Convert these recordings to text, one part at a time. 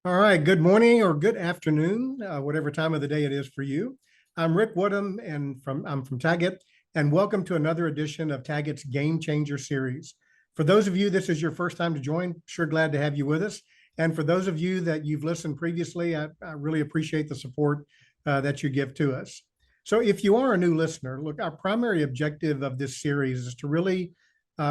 All right. Good morning or good afternoon, whatever time of the day it is for you. I'm Rick Woodham, and I'm from Tagit, and welcome to another edition of Tagit's Game Changer series. For those of you, this is your first time to join. Sure glad to have you with us. And for those of you that you've listened previously, I really appreciate the support that you give to us. So, if you are a new listener, look, our primary objective of this series is to really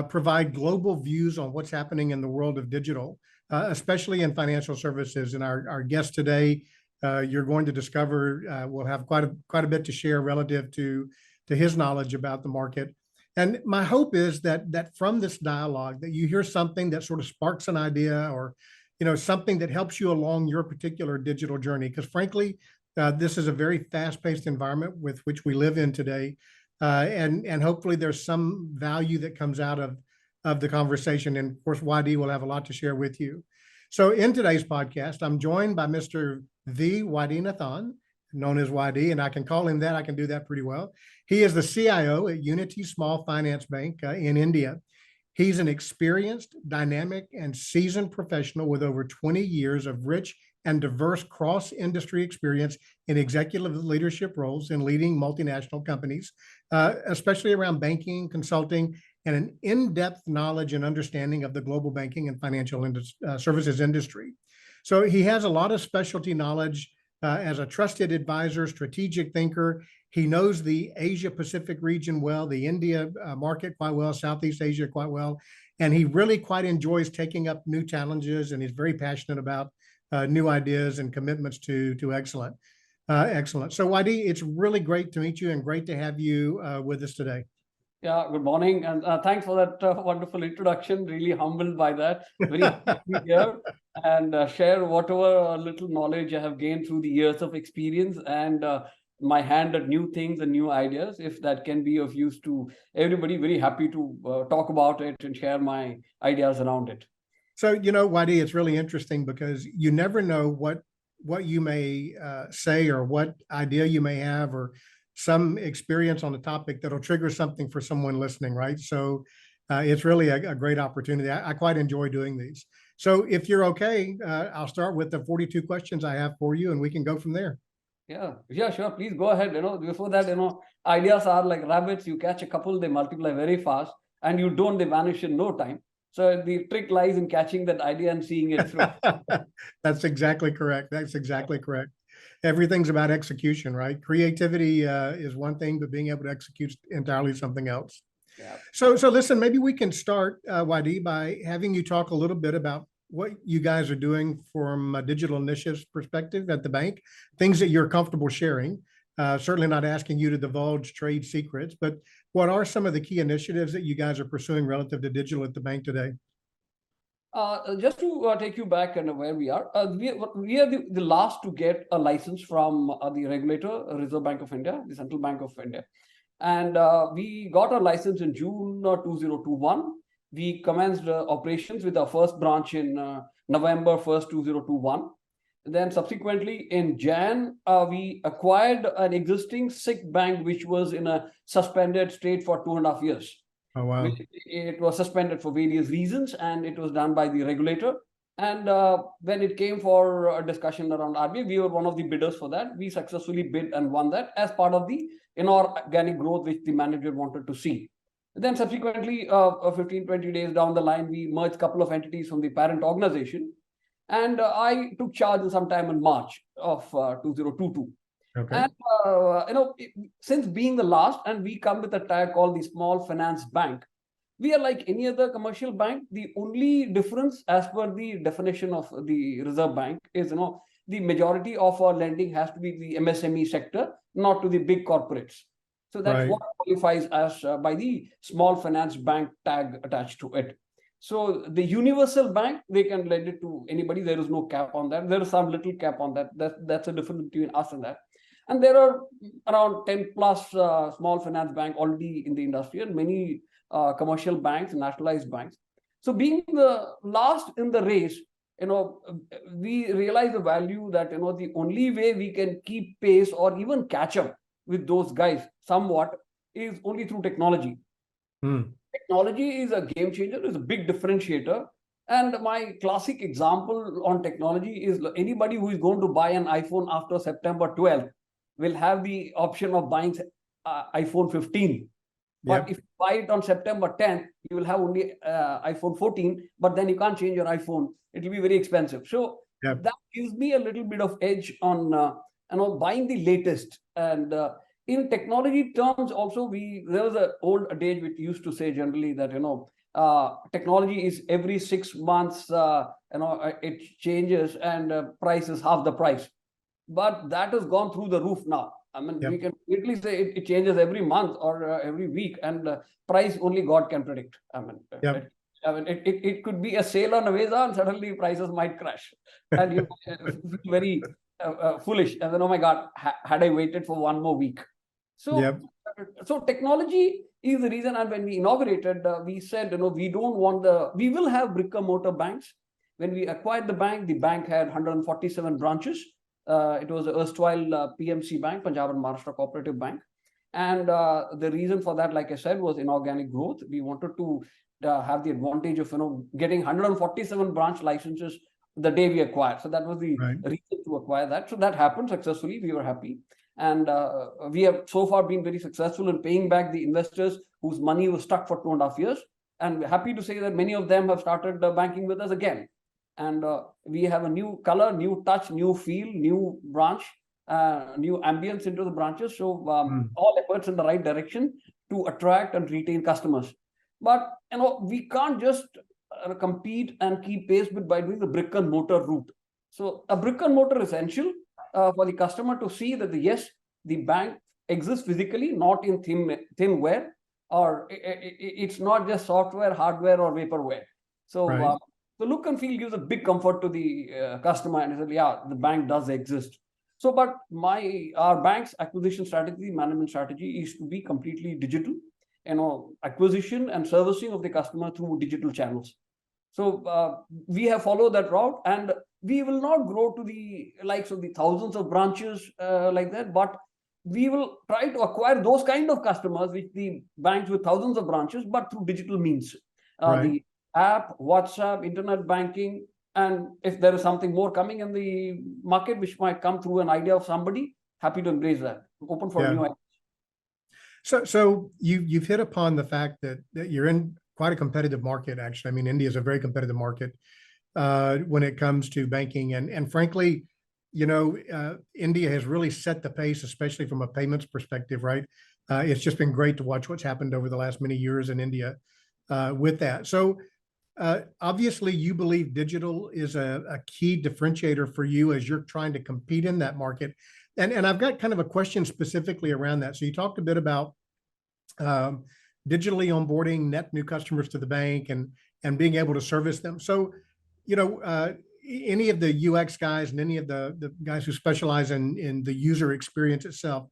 provide global views on what's happening in the world of digital, especially in financial services. And our guest today, you're going to discover, will have quite a bit to share relative to his knowledge about the market. And my hope is that from this dialogue, that you hear something that sort of sparks an idea, or something that helps you along your particular digital journey. Because frankly, this is a very fast-paced environment with which we live in today, and hopefully there's some value that comes out of the conversation. And of course, YD will have a lot to share with you. So in today's podcast, I'm joined by Mr. Vaidyanathan, known as YD, and I can call him that. I can do that pretty well. He is the CIO at Unity Small Finance Bank in India. He's an experienced, dynamic, and seasoned professional with over 20 years of rich and diverse cross-industry experience in executive leadership roles in leading multinational companies, especially around banking, consulting, and an in-depth knowledge and understanding of the global banking and financial services industry. So he has a lot of specialty knowledge as a trusted advisor, strategic thinker. He knows the Asia Pacific region well, the India market quite well, Southeast Asia quite well, and he really quite enjoys taking up new challenges, and he's very passionate about new ideas and commitments to excellent. So YD, it's really great to meet you and great to have you with us today. Yeah, good morning, and thanks for that wonderful introduction. Really humbled by that. Very happy to be here and share whatever little knowledge I have gained through the years of experience and my hand at new things and new ideas. If that can be of use to everybody, very happy to talk about it and share my ideas around it. So, YD, it's really interesting because you never know what you may say or what idea you may have or some experience on the topic that'll trigger something for someone listening, right? So it's really a great opportunity. I quite enjoy doing these. So if you're okay, I'll start with the 42 questions I have for you and we can go from there. Yeah, sure. Please go ahead. Before that, ideas are like rabbits. You catch a couple, they multiply very fast, and you don't, they vanish in no time. So the trick lies in catching that idea and seeing it through. That's exactly correct. Everything's about execution, right? Creativity is one thing, but being able to execute entirely something else. Yeah. So listen, maybe we can start, YD, by having you talk a little bit about what you guys are doing from a digital initiatives perspective at the bank, things that you're comfortable sharing. Certainly not asking you to divulge trade secrets, but what are some of the key initiatives that you guys are pursuing relative to digital at the bank today? Just to take you back and where we are, we are the last to get a license from the regulator, Reserve Bank of India, the Central Bank of India. And we got our license in June 2021. We commenced operations with our first branch in November 1st, 2021. Then subsequently in Jan, we acquired an existing SIC bank, which was in a suspended state for 2.5 years. Oh, wow. It was suspended for various reasons, and it was done by the regulator. And when it came for a discussion around RBI, we were one of the bidders for that. We successfully bid and won that as part of the inorganic growth which the manager wanted to see. Then subsequently, 15, 20 days down the line, we merged a couple of entities from the parent organization. And I took charge sometime in March of 2022. Okay. And, since being the last, and we come with a tag called the Small Finance Bank, we are like any other commercial bank. The only difference as per the definition of the Reserve Bank is, the majority of our lending has to be the MSME sector, not to the big corporates. So that's right. What qualifies as by the Small Finance Bank tag attached to it. So the universal bank, they can lend it to anybody. There is no cap on that. There is some little cap on that. That's a difference between us and that. And there are around 10 plus small finance bank already in the industry, and many commercial banks, nationalized banks. So being the last in the race, we realize the value that, the only way we can keep pace or even catch up with those guys somewhat is only through technology. Technology is a game changer, is a big differentiator. And my classic example on technology is anybody who is going to buy an iPhone after September 12th will have the option of buying iPhone 15. But Yep. if you buy it on September 10th, you will have only iPhone 14, but then you can't change your iPhone. It will be very expensive. So Yep. that gives me a little bit of edge on buying the latest. And in technology terms, also there was an old adage which used to say generally that technology is every 6 months it changes and price is half the price. But that has gone through the roof now. I mean, Yep. we can clearly say it changes every month or every week, and price only God can predict. I mean, Yep. it could be a sale on a visa, and suddenly prices might crash, and you feel very foolish. And then, oh my God, had I waited for one more week? Yep. So technology is the reason. And when we inaugurated, we said, we don't want we will have brick and mortar banks. When we acquired the bank had 147 branches. It was the erstwhile PMC Bank, Punjab and Maharashtra Cooperative Bank. And the reason for that, like I said, was inorganic growth. We wanted to have the advantage of getting 147 branch licenses the day we acquired. So that was the reason to acquire that. So that happened successfully. We were happy. And we have so far been very successful in paying back the investors whose money was stuck for 2.5 years. And we're happy to say that many of them have started banking with us again. And we have a new color, new touch, new feel, new branch, new ambience into the branches. So all efforts in the right direction to attract and retain customers. But we can't just compete and keep pace by doing the brick and mortar route. So a brick and mortar essential for the customer to see that yes, the bank exists physically, not in thinware, or it's not just software, hardware, or vaporware. So the look and feel gives a big comfort to the customer, and he said, yeah, the bank does exist. So, but our bank's acquisition strategy, management strategy is to be completely digital, acquisition and servicing of the customer through digital channels. So we have followed that route, and we will not grow to the likes of the thousands of branches like that, but we will try to acquire those kind of customers, which the banks with thousands of branches, but through digital means. The app, WhatsApp, internet banking, and if there is something more coming in the market, which might come through an idea of somebody, happy to embrace that. Open for new ideas. So you've hit upon the fact that you're in quite a competitive market, actually. I mean, India is a very competitive market when it comes to banking. And frankly, India has really set the pace, especially from a payments perspective, right? It's just been great to watch what's happened over the last many years in India with that. So obviously, you believe digital is a key differentiator for you as you're trying to compete in that market. And I've got kind of a question specifically around that. So you talked a bit about digitally onboarding net new customers to the bank and being able to service them. So, any of the UX guys and any of the guys who specialize in the user experience itself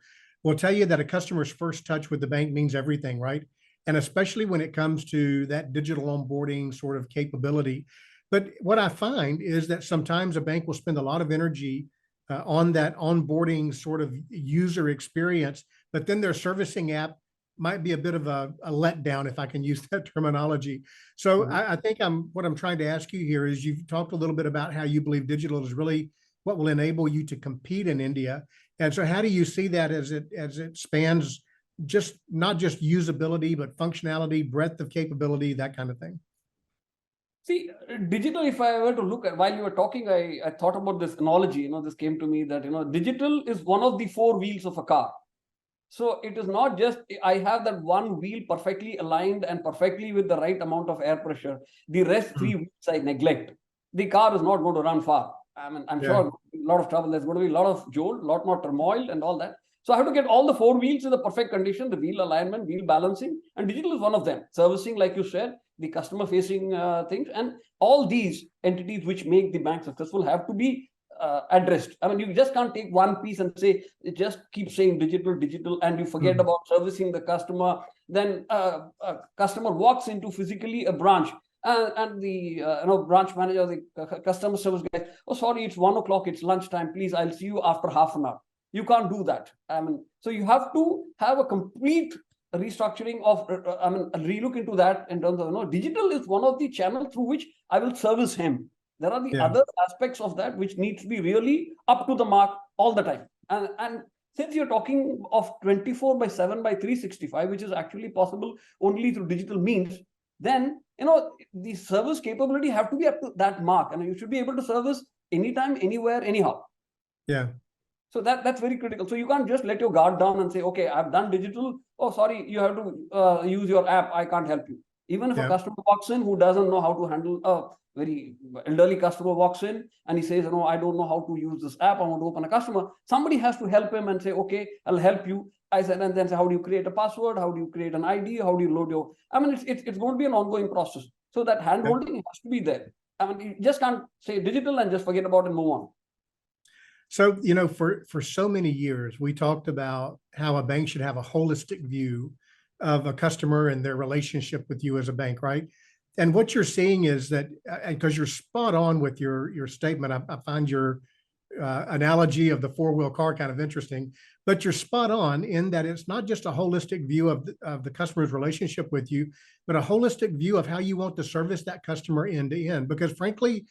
will tell you that a customer's first touch with the bank means everything, right? And especially when it comes to that digital onboarding sort of capability. But what I find is that sometimes a bank will spend a lot of energy on that onboarding sort of user experience, but then their servicing app might be a bit of a letdown, if I can use that terminology. So I think what I'm trying to ask you here is, you've talked a little bit about how you believe digital is really what will enable you to compete in India. And so how do you see that as it spans not just usability, but functionality, breadth of capability, that kind of thing? See, digital, if I were to look at, while you were talking, I thought about this analogy, this came to me that, digital is one of the four wheels of a car. So it is not just, I have that one wheel perfectly aligned and perfectly with the right amount of air pressure. The rest three wheels I neglect. The car is not going to run far. I mean, I'm sure a lot of trouble. There's going to be a lot of jolt, a lot more turmoil and all that. So I have to get all the four wheels in the perfect condition, the wheel alignment, wheel balancing, and digital is one of them. Servicing, like you said, the customer facing things, and all these entities which make the bank successful have to be addressed. I mean, you just can't take one piece and say, just keep saying digital, and you forget about servicing the customer. Then a customer walks into physically a branch, and the branch manager, the customer service guy, oh, sorry, it's 1 o'clock, it's lunchtime, please, I'll see you after half an hour. You can't do that. I mean, so you have to have a complete restructuring of, a relook into that in terms of, digital is one of the channels through which I will service him. There are the Yeah. other aspects of that which need to be really up to the mark all the time. And since you're talking of 24/7 by 365, which is actually possible only through digital means, then the service capability have to be up to that mark, and you should be able to service anytime, anywhere, anyhow. Yeah. So that's very critical. So you can't just let your guard down and say, okay, I've done digital. Oh, sorry, you have to use your app. I can't help you. Even if a customer walks in who doesn't know how to handle a very elderly customer walks in and he says, I don't know how to use this app. I want to open a customer. Somebody has to help him and say, okay, I'll help you. I said, and then say, how do you create a password? How do you create an ID? How do you load your? It's going to be an ongoing process. So that hand holding has to be there. You just can't say digital and just forget about it and move on. So, for so many years, we talked about how a bank should have a holistic view of a customer and their relationship with you as a bank, right? And what you're seeing is that, because you're spot on with your statement, I find your analogy of the four-wheel car kind of interesting, but you're spot on in that it's not just a holistic view of the customer's relationship with you, but a holistic view of how you want to service that customer end to end. Because frankly,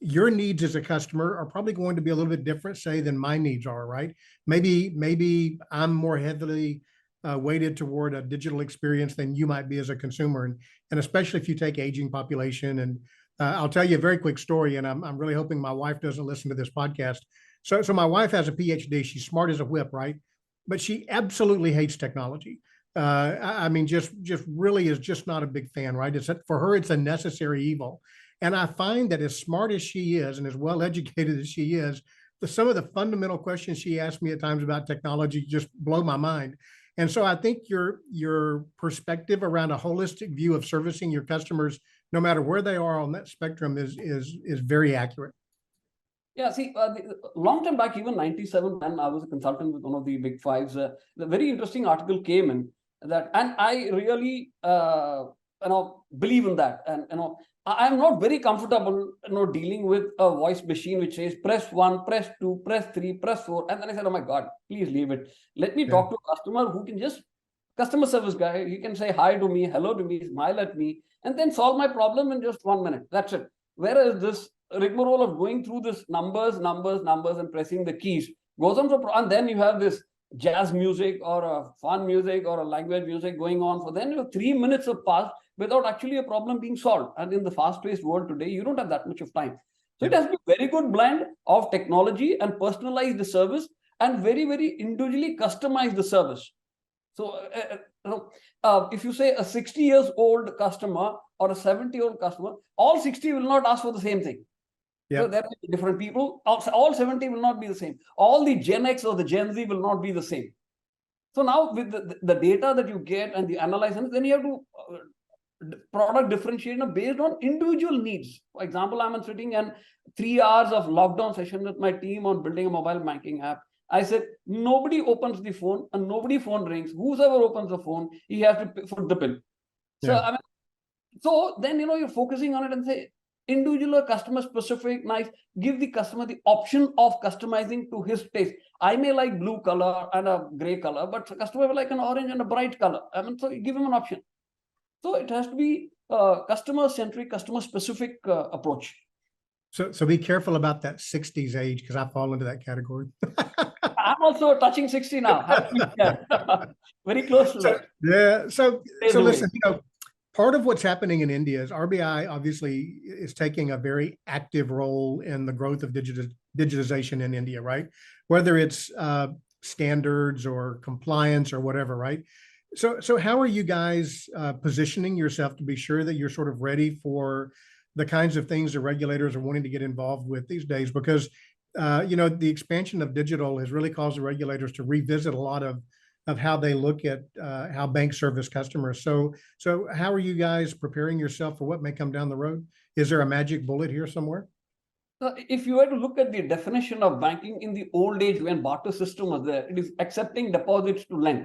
your needs as a customer are probably going to be a little bit different, say, than my needs are, right? Maybe I'm more heavily weighted toward a digital experience than you might be as a consumer, and especially if you take aging population. And I'll tell you a very quick story, and I'm really hoping my wife doesn't listen to this podcast. So my wife has a PhD. She's smart as a whip, right? But she absolutely hates technology. Just really is just not a big fan, right? For her, it's a necessary evil. And I find that as smart as she is and as well educated as she is, some of the fundamental questions she asks me at times about technology just blow my mind. And so I think your perspective around a holistic view of servicing your customers, no matter where they are on that spectrum, is very accurate. Yeah, see, long time back, even 97, when I was a consultant with one of the big fives, the very interesting article came in that, and I really, believe in that. And, I'm not very comfortable, dealing with a voice machine which says press 1, press 2, press 3, press 4. And then I said, oh my God, please leave it. Let me talk to a customer who can just, customer service guy, he can say hi to me, hello to me, smile at me, and then solve my problem in just 1 minute. That's it. Whereas this rigmarole of going through this numbers, and pressing the keys goes on for, and then you have this jazz music or a fun music or a language music going on for then 3 minutes have passed without actually a problem being solved. And in the fast-paced world today, you don't have that much of time. So it has to be a very good blend of technology and personalize the service and very, very individually customize the service. So if you say a 60 years old customer or a 70-year-old customer, all 60 will not ask for the same thing. So there are different people. All 70 will not be the same. All the Gen X or the Gen Z will not be the same. So now with the data that you get and the analysis, then you have to product differentiation based on individual needs. For example, I'm sitting in 3 hours of lockdown session with my team on building a mobile banking app. I said, nobody opens the phone and nobody phone rings. Whoever opens the phone, he has to foot the bill. So, so then, you're focusing on it and say, individual or customer specific, nice, give the customer the option of customizing to his taste. I may like blue color and a gray color, but the customer will like an orange and a bright color. So you give him an option. So it has to be customer centric, customer specific approach. So be careful about that 60s age, because I fall into that category. I'm also touching 60 now. Very close to that. Yeah. So listen, part of what's happening in India is RBI obviously is taking a very active role in the growth of digitization in India, right? Whether it's standards or compliance or whatever, right? So how are you guys positioning yourself to be sure that you're sort of ready for the kinds of things the regulators are wanting to get involved with these days? Because the expansion of digital has really caused the regulators to revisit a lot of how they look at how banks service customers. So how are you guys preparing yourself for what may come down the road? Is there a magic bullet here somewhere? If you were to look at the definition of banking in the old age when barter system was there, it is accepting deposits to lend.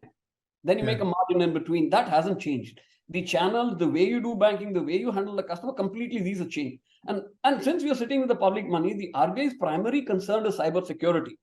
Then you make a margin in between. That hasn't changed. The channels, the way you do banking, the way you handle the customer, completely these have changed. And since we are sitting with the public money, the RBI's primary concern is cyber security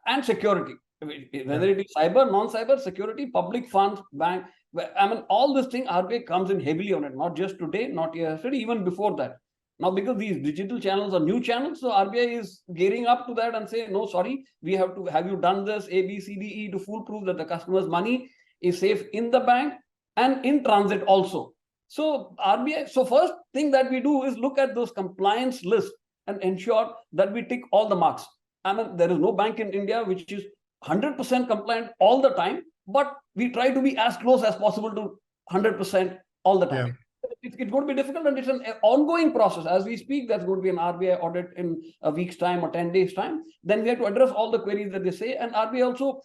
and security. Whether it is cyber, non-cyber, security, public funds, bank, I mean, all this thing, RBI comes in heavily on it, not just today, not yesterday, even before that. Now, because these digital channels are new channels, so RBI is gearing up to that and say, no, sorry, we have to, have you done this A, B, C, D, E to foolproof that the customer's money is safe in the bank and in transit also. So RBI, so first thing that we do is look at those compliance lists and ensure that we tick all the marks. I mean, there is no bank in India which is 100% compliant all the time, but we try to be as close as possible to 100% all the time. Yeah. It's going to be difficult, and it's an ongoing process. As we speak, there's going to be an RBI audit in a week's time or 10 days' time. Then we have to address all the queries that they say, and RBI also,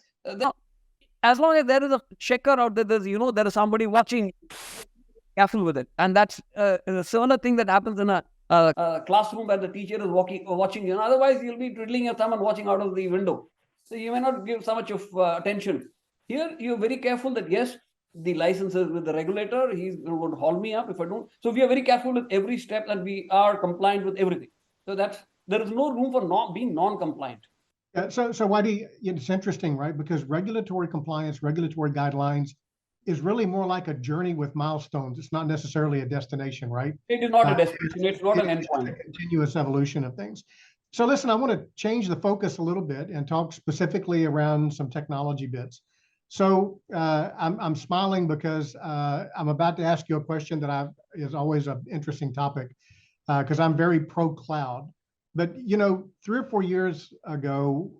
as long as there is a checker out there, there is somebody watching, careful with it. And that's a similar thing that happens in a classroom where the teacher is watching. Otherwise, you'll be twiddling your thumb and watching out of the window. So you may not give so much of attention. Here, you're very careful that, yes, the license is with the regulator. He's going to haul me up if I don't. So we are very careful with every step that we are compliant with everything. So there is no room for being non-compliant. So why do you, it's interesting, right? Because regulatory compliance, regulatory guidelines is really more like a journey with milestones. It's not necessarily a destination, right? It is not a destination. It's not an endpoint. It's a continuous evolution of things. So listen, I want to change the focus a little bit and talk specifically around some technology bits. So I'm smiling because I'm about to ask you a question that is always an interesting topic because I'm very pro cloud. But 3 or 4 years ago,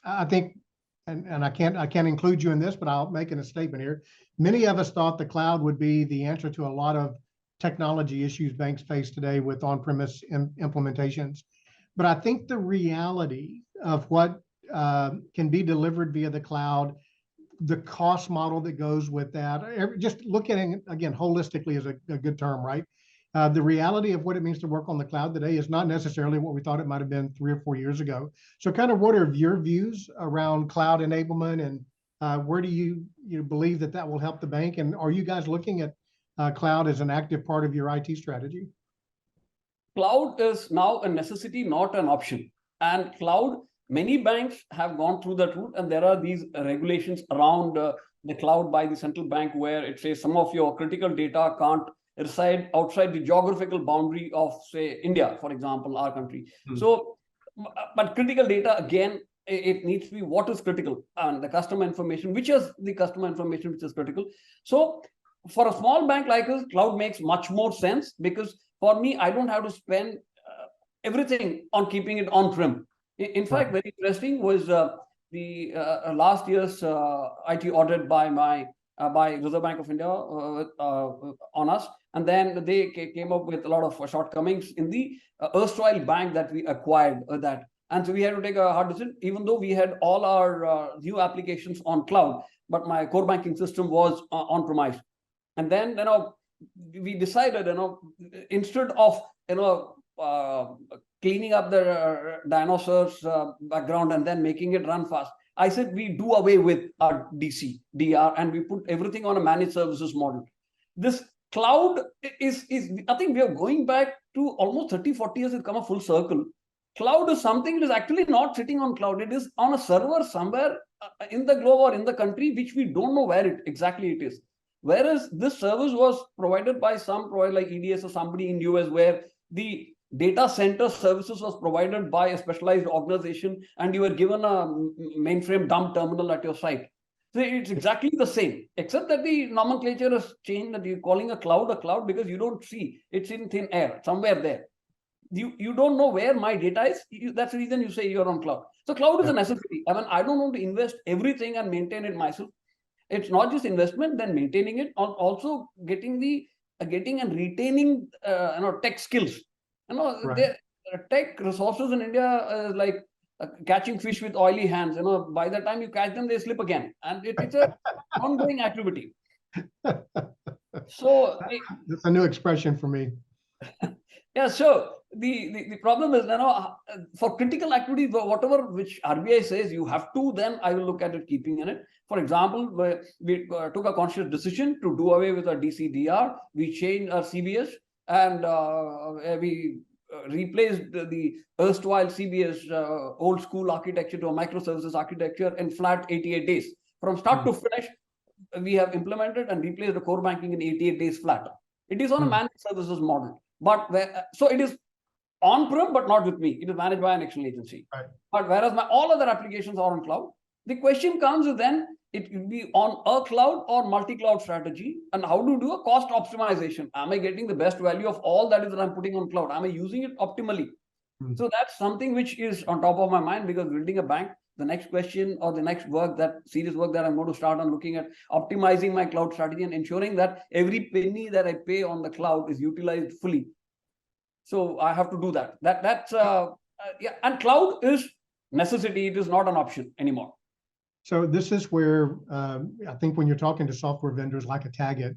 I think, and I can't include you in this, but I'll make a statement here. Many of us thought the cloud would be the answer to a lot of technology issues banks face today with on-premise implementations. But I think the reality of what can be delivered via the cloud, the cost model that goes with that, just looking at it, again, holistically is a good term, right? The reality of what it means to work on the cloud today is not necessarily what we thought it might have been 3 or 4 years ago. So kind of what are your views around cloud enablement, and where do you believe that will help the bank? And are you guys looking at cloud as an active part of your IT strategy? Cloud is now a necessity, not an option. And cloud, many banks have gone through that route, and there are these regulations around the cloud by the central bank where it says some of your critical data can't reside outside the geographical boundary of, say, India, for example, our country. So, but critical data, again, it needs to be what is critical, and the customer information, which is the customer information which is critical. So for a small bank like us, cloud makes much more sense, because for me, I don't have to spend everything on keeping it on-prem. In fact, very interesting was the last year's IT audit by Reserve Bank of India on us. And then they came up with a lot of shortcomings in the erstwhile bank that we acquired that. And so we had to take a hard decision, even though we had all our new applications on cloud, but my core banking system was on-premise. And then, we decided, instead of, cleaning up the dinosaurs background and then making it run fast, I said we do away with our DR, and we put everything on a managed services model. This cloud is I think we are going back to almost 30, 40 years. It's come a full circle. Cloud is something that is actually not sitting on cloud. It is on a server somewhere in the globe or in the country, which we don't know where exactly it is. Whereas this service was provided by some provider like EDS or somebody in US, where the data center services was provided by a specialized organization, and you were given a mainframe dump terminal at your site. So it's exactly the same, except that the nomenclature has changed, that you're calling a cloud because you don't see it's in thin air somewhere there. You don't know where my data is. That's the reason you say you're on cloud. So cloud is a necessity. I mean, I don't want to invest everything and maintain it myself. It's not just investment, then maintaining it, also getting and retaining tech skills. The tech resources in Today is like catching fish with oily hands. By the time you catch them, they slip again, and it's an ongoing activity. So that's a new expression for me. Yeah. So the problem is, for critical activities, whatever which RBI says you have to, then I will look at it keeping in it. For example, we took a conscious decision to do away with our DC-DR. We changed our CBS, and we replaced the erstwhile CBS old school architecture to a microservices architecture in flat 88 days. From start to finish, we have implemented and replaced the core banking in 88 days flat. It is on a managed services model, but so it is on-prem, but not with me. It is managed by an external agency. Right. But whereas all other applications are on cloud, the question comes then it will be on a cloud or multi-cloud strategy, and how to do a cost optimization. Am I getting the best value of all that I'm putting on cloud? Am I using it optimally? So that's something which is on top of my mind, because building a bank, the next question or the next work, that serious work that I'm going to start on looking at optimizing my cloud strategy and ensuring that every penny that I pay on the cloud is utilized fully. So I have to do that. That's yeah, and cloud is necessity. It is not an option anymore. So this is where I think when you're talking to software vendors like a Tagit,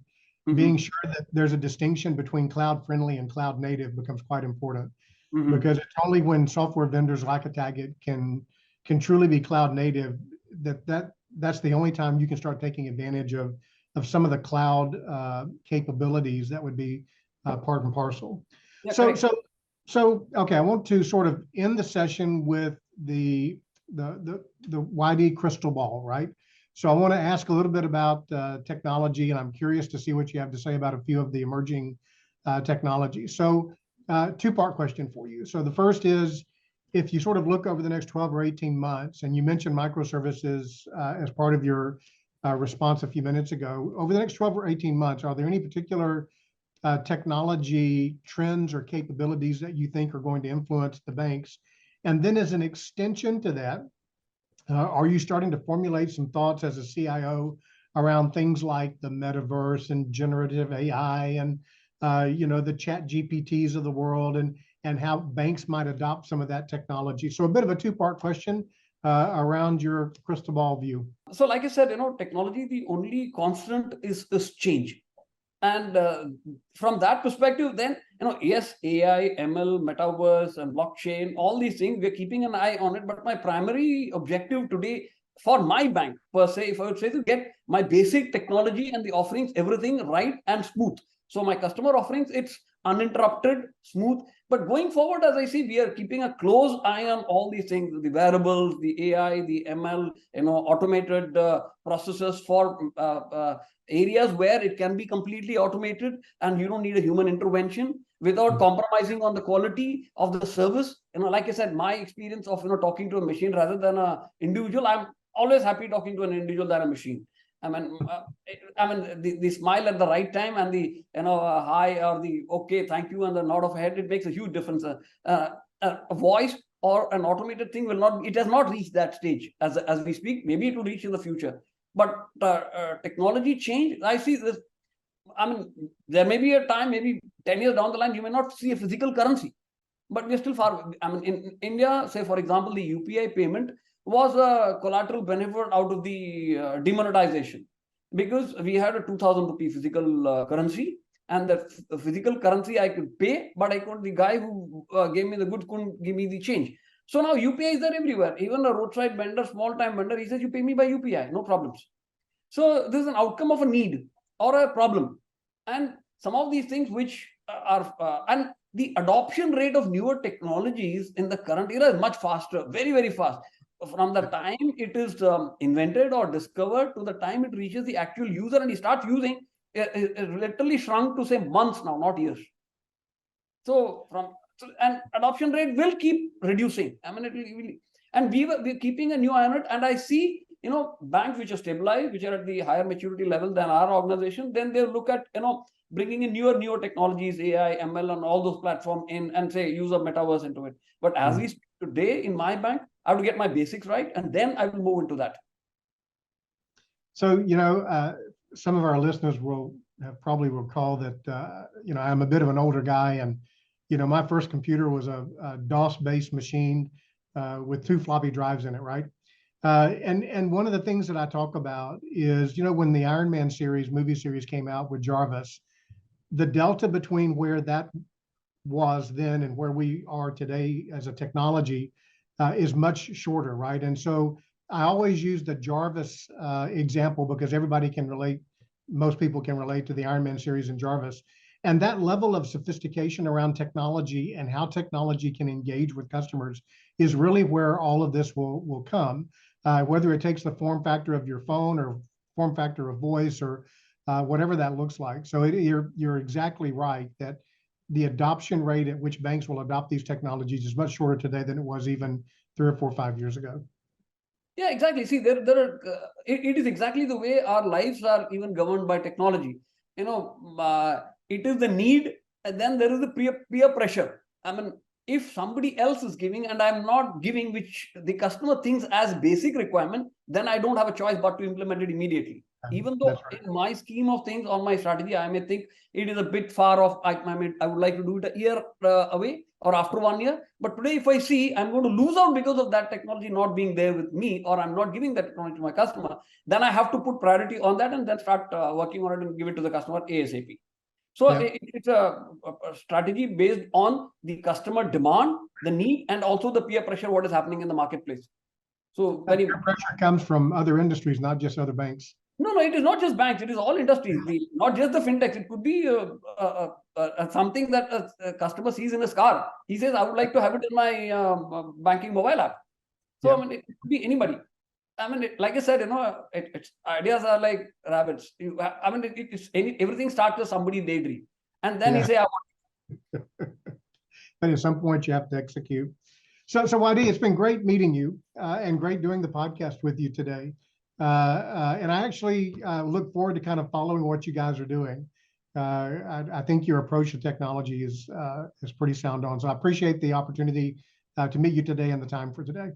being sure that there's a distinction between cloud friendly and cloud native becomes quite important. Because it's only when software vendors like a Tagit can truly be cloud native that's the only time you can start taking advantage of some of the cloud capabilities that would be part and parcel. Yeah, so okay, I want to sort of end the session with the YD crystal ball, right? So I want to ask a little bit about technology, and I'm curious to see what you have to say about a few of the emerging technologies. So two-part question for you. So the first is, if you sort of look over the next 12 or 18 months, and you mentioned microservices as part of your response a few minutes ago, over the next 12 or 18 months, are there any particular technology trends or capabilities that you think are going to influence the banks? And then as an extension to that, are you starting to formulate some thoughts as a CIO around things like the metaverse and generative AI and the chat GPTs of the world, and how banks might adopt some of that technology? So a bit of a two-part question around your crystal ball view. So like I said, technology, the only constant is change. And from that perspective, then, yes, AI, ML, metaverse, and blockchain, all these things, we're keeping an eye on it. But my primary objective today for my bank, per se, if I would say, to get my basic technology and the offerings, everything right and smooth. So my customer offerings, it's uninterrupted, smooth. But going forward, as I see, we are keeping a close eye on all these things, the wearables, the AI, the ML, automated processes for areas where it can be completely automated and you don't need a human intervention without compromising on the quality of the service. Like I said, my experience of talking to a machine rather than an individual, I'm always happy talking to an individual than a machine. I mean, the smile at the right time and the hi or the okay, thank you, and the nod of head, it makes a huge difference. A voice or an automated thing will not. It has not reached that stage as we speak. Maybe it will reach in the future. But technology change, I see this. I mean, there may be a time, maybe 10 years down the line, you may not see a physical currency, but we're still far. I mean, in India, say for example, the UPI payment was a collateral benefit out of the demonetization, because we had a 2,000 rupee physical currency, and the physical currency I could pay, but I couldn't. The guy who gave me the goods couldn't give me the change. So now UPI is there everywhere. Even a roadside vendor, small time vendor, he says you pay me by UPI, no problems. So this is an outcome of a need or a problem, and some of these things which are and the adoption rate of newer technologies in the current era is much faster, very, very fast. From the time it is invented or discovered to the time it reaches the actual user and he starts using, it literally shrunk to say months now, not years. And adoption rate will keep reducing. I mean, it will, and we're keeping a new eye on it. And I see, banks which are stabilized, which are at the higher maturity level than our organization, then they'll look at, bringing in newer technologies, AI, ML, and all those platforms in, and say use a metaverse into it. But as we speak today in my bank, I have to get my basics right, and then I will move into that. So, some of our listeners will probably recall that, I'm a bit of an older guy, and, my first computer was a DOS-based machine with 2 floppy drives in it, right? And one of the things that I talk about is, when the Iron Man movie series came out with Jarvis, the delta between where that was then and where we are today as a technology is much shorter, right? And so I always use the Jarvis example because everybody can relate, most people can relate to the Iron Man series and Jarvis. And that level of sophistication around technology and how technology can engage with customers is really where all of this will come. Whether it takes the form factor of your phone or form factor of voice or whatever that looks like. So you're exactly right that the adoption rate at which banks will adopt these technologies is much shorter today than it was even 3 or 4 or 5 years ago. Yeah, exactly. See, there are. It is exactly the way our lives are even governed by technology. It is the need, and then there is the peer pressure. I mean, if somebody else is giving and I'm not giving, which the customer thinks as basic requirement, then I don't have a choice but to implement it immediately. Even though Right. in my scheme of things, on my strategy, I may think it is a bit far off. I would like to do it a year away or after 1 year. But today, if I see I'm going to lose out because of that technology not being there with me, or I'm not giving that technology to my customer, then I have to put priority on that and then start working on it and give it to the customer ASAP. So it's a strategy based on the customer demand, the need, and also the peer pressure, what is happening in the marketplace. So peer pressure comes from other industries, not just other banks. No, it is not just banks. It is all industries. Not just the fintechs. It could be something that a customer sees in his car. He says, "I would like to have it in my banking mobile app." So I mean, it could be anybody. I mean, like I said, it's ideas are like rabbits. Everything starts with somebody daydream, and then you say, "I want." But at some point, you have to execute. So YD, it's been great meeting you and great doing the podcast with you today. And I actually look forward to kind of following what you guys are doing. I think your approach to technology is pretty sound on. So I appreciate the opportunity to meet you today and the time for today.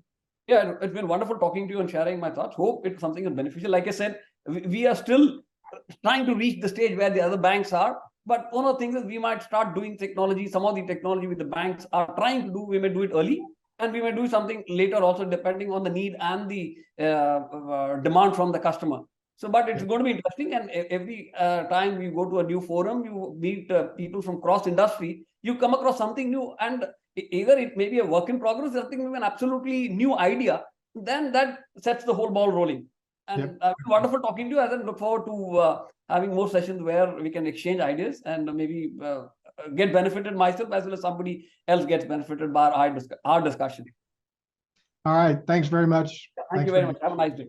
Yeah, it's been wonderful talking to you and sharing my thoughts. Hope it's something that's beneficial. Like I said, we are still trying to reach the stage where the other banks are. But one of the things is we might start doing technology. Some of the technology with the banks are trying to do, we may do it early. And we may do something later also, depending on the need and the demand from the customer. So, but it's going to be interesting. And every time you go to a new forum, you meet people from cross industry, you come across something new. And either it may be a work in progress, something maybe an absolutely new idea, then that sets the whole ball rolling. And wonderful talking to you. I look forward to having more sessions where we can exchange ideas and maybe get benefited myself as well as somebody else gets benefited by our discussion. All right. Thanks very much. Thank you very much. Have a nice day.